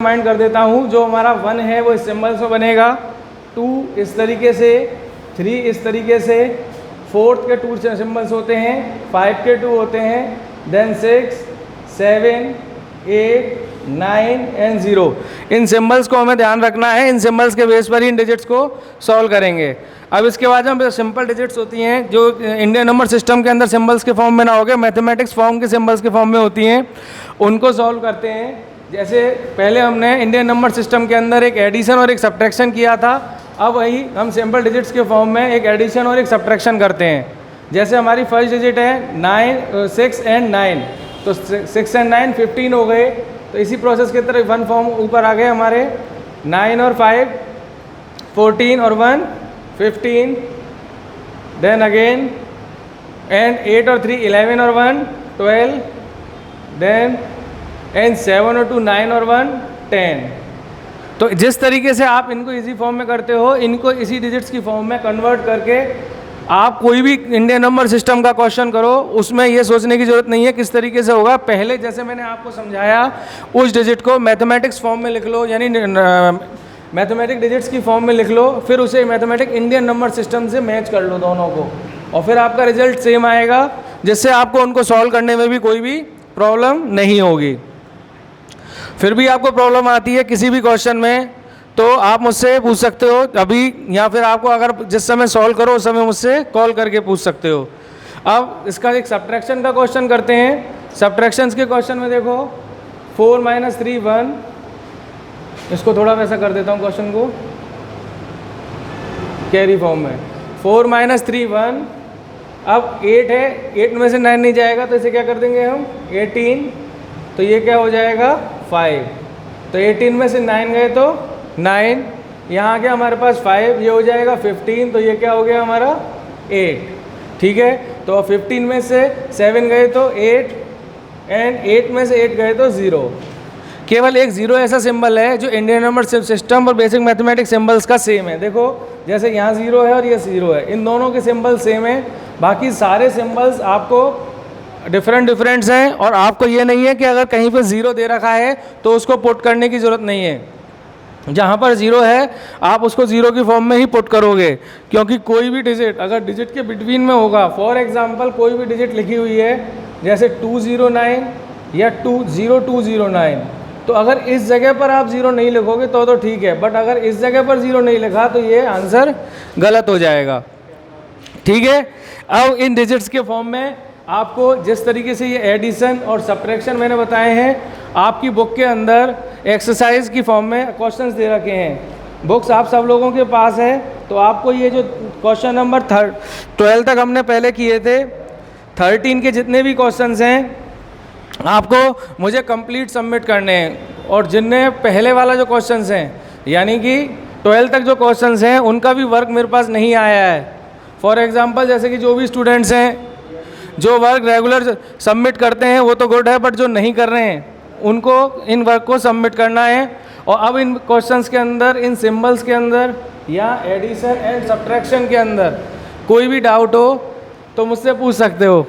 Remind कर देता हूँ। जो हमारा 1 है वो इस सिंबल से बनेगा, 2 इस तरीके से, 3 इस तरीके से, 4th के 2 सिंबल्स होते हैं, 5 के 2 होते हैं, देन 6, 7, 8, 9 एंड 0। इन सिंबल्स को हमें ध्यान रखना है। इन सिंबल्स के बेस पर ही इन डिजिट्स को सॉल्व करेंगे। अब इसके बाद हम सिंपल डिजिट्स होती हैं जो इंडियन नंबर सिस्टम के अंदर सिंबल्स के फॉर्म में ना होगे, मैथमेटिक्स फॉर्म के सिंबल्स के फॉर्म में होती हैं, उनको सॉल्व करते हैं। जैसे पहले हमने इंडियन नंबर सिस्टम के अंदर एक एडिशन और एक सब्ट्रैक्शन किया था, अब वही हम सिंपल डिजिट्स के फॉर्म में एक एडिशन और एक सब्ट्रैक्शन करते हैं। जैसे हमारी फर्स्ट डिजिट है 6 एंड 9, तो 6 एंड 9 15 हो गए। तो इसी प्रोसेस के तरह 1 फॉर्म ऊपर आ गए हमारे, 9 और 5 14 और 1 15, देन अगेन एंड 8 और 3 11 और 1 12, देन एंड 7 और 2 9 और 1 10। तो जिस तरीके से आप इनको इजी फॉर्म में करते हो, इनको इसी डिजिट्स की फॉर्म में कन्वर्ट करके आप कोई भी इंडियन नंबर सिस्टम का क्वेश्चन करो, उसमें ये सोचने की ज़रूरत नहीं है किस तरीके से होगा। पहले जैसे मैंने आपको समझाया उस डिजिट को मैथमेटिक्स फॉर्म में लिख लो, यानी मैथमेटिक डिजिट्स की फॉर्म में लिख लो, फिर उसे मैथमेटिक इंडियन नंबर सिस्टम से मैच कर लो दोनों को, और फिर आपका रिजल्ट सेम आएगा, जिससे आपको उनको सॉल्व करने में भी कोई भी प्रॉब्लम नहीं होगी। फिर भी आपको प्रॉब्लम आती है किसी भी क्वेश्चन में, तो आप मुझसे पूछ सकते हो अभी, या फिर आपको अगर जिस समय सॉल्व करो उस समय मुझसे कॉल करके पूछ सकते हो। अब इसका एक सब्ट्रैक्शन का क्वेश्चन करते हैं। सब्ट्रैक्शंस के क्वेश्चन में देखो 4 - 3 1, इसको थोड़ा वैसा कर देता हूँ क्वेश्चन को कैरी फॉर्म में, 4 - 3 1। अब 8 है, 8 में से 9 नहीं जाएगा, तो इसे क्या कर देंगे हम 18, तो ये क्या हो जाएगा 5। तो 18 में से 9 गए तो 9, यहाँ के हमारे पास 5, ये हो जाएगा 15, तो ये क्या हो गया हमारा 8। ठीक है, तो 15 में से 7 गए तो 8, एंड 8 में से 8 गए तो 0। केवल एक 0 ऐसा सिंबल है जो इंडियन नंबर सिस्टम और बेसिक मैथमेटिक्स सिंबल्स का सेम है। देखो जैसे यहाँ 0 है और ये 0 है, इन दोनों के सिंबल सेम है, बाकी सारे सिंबल्स आपको डिफरेंट्स हैं। और आपको ये नहीं है कि अगर कहीं पर 0 दे रखा है तो उसको पुट करने की ज़रूरत नहीं है। जहाँ पर 0 है आप उसको 0 की फॉर्म में ही पुट करोगे, क्योंकि कोई भी डिजिट अगर डिजिट के बिटवीन में होगा, फॉर एग्जांपल कोई भी डिजिट लिखी हुई है जैसे 209 या 2009, तो अगर इस जगह पर आप 0 नहीं लिखोगे तो ठीक है, बट अगर इस जगह पर 0 नहीं लिखा तो ये आंसर गलत हो जाएगा। ठीक है, अब इन डिजिट्स के फॉर्म में आपको जिस तरीके से ये एडिशन और सब्ट्रैक्शन मैंने बताए हैं, आपकी बुक के अंदर एक्सरसाइज की फॉर्म में क्वेश्चंस दे रखे हैं। बुक्स आप सब लोगों के पास है, तो आपको ये जो क्वेश्चन नंबर 12 तक हमने पहले किए थे, 13 के जितने भी क्वेश्चंस हैं आपको मुझे कंप्लीट सबमिट करने हैं। और जिनने पहले वाला जो क्वेश्चंस हैं, यानी कि 12 तक जो क्वेश्चंस हैं, उनका भी वर्क मेरे पास नहीं आया है। फॉर एग्जांपल जैसे कि जो भी स्टूडेंट्स हैं जो वर्क रेगुलर सबमिट करते हैं वो तो गुड है, बट जो नहीं कर रहे हैं उनको इन वर्क को सबमिट करना है। और अब इन क्वेश्चंस के अंदर, इन सिंबल्स के अंदर या एडिशन एंड सब्ट्रैक्शन के अंदर कोई भी डाउट हो तो मुझसे पूछ सकते हो।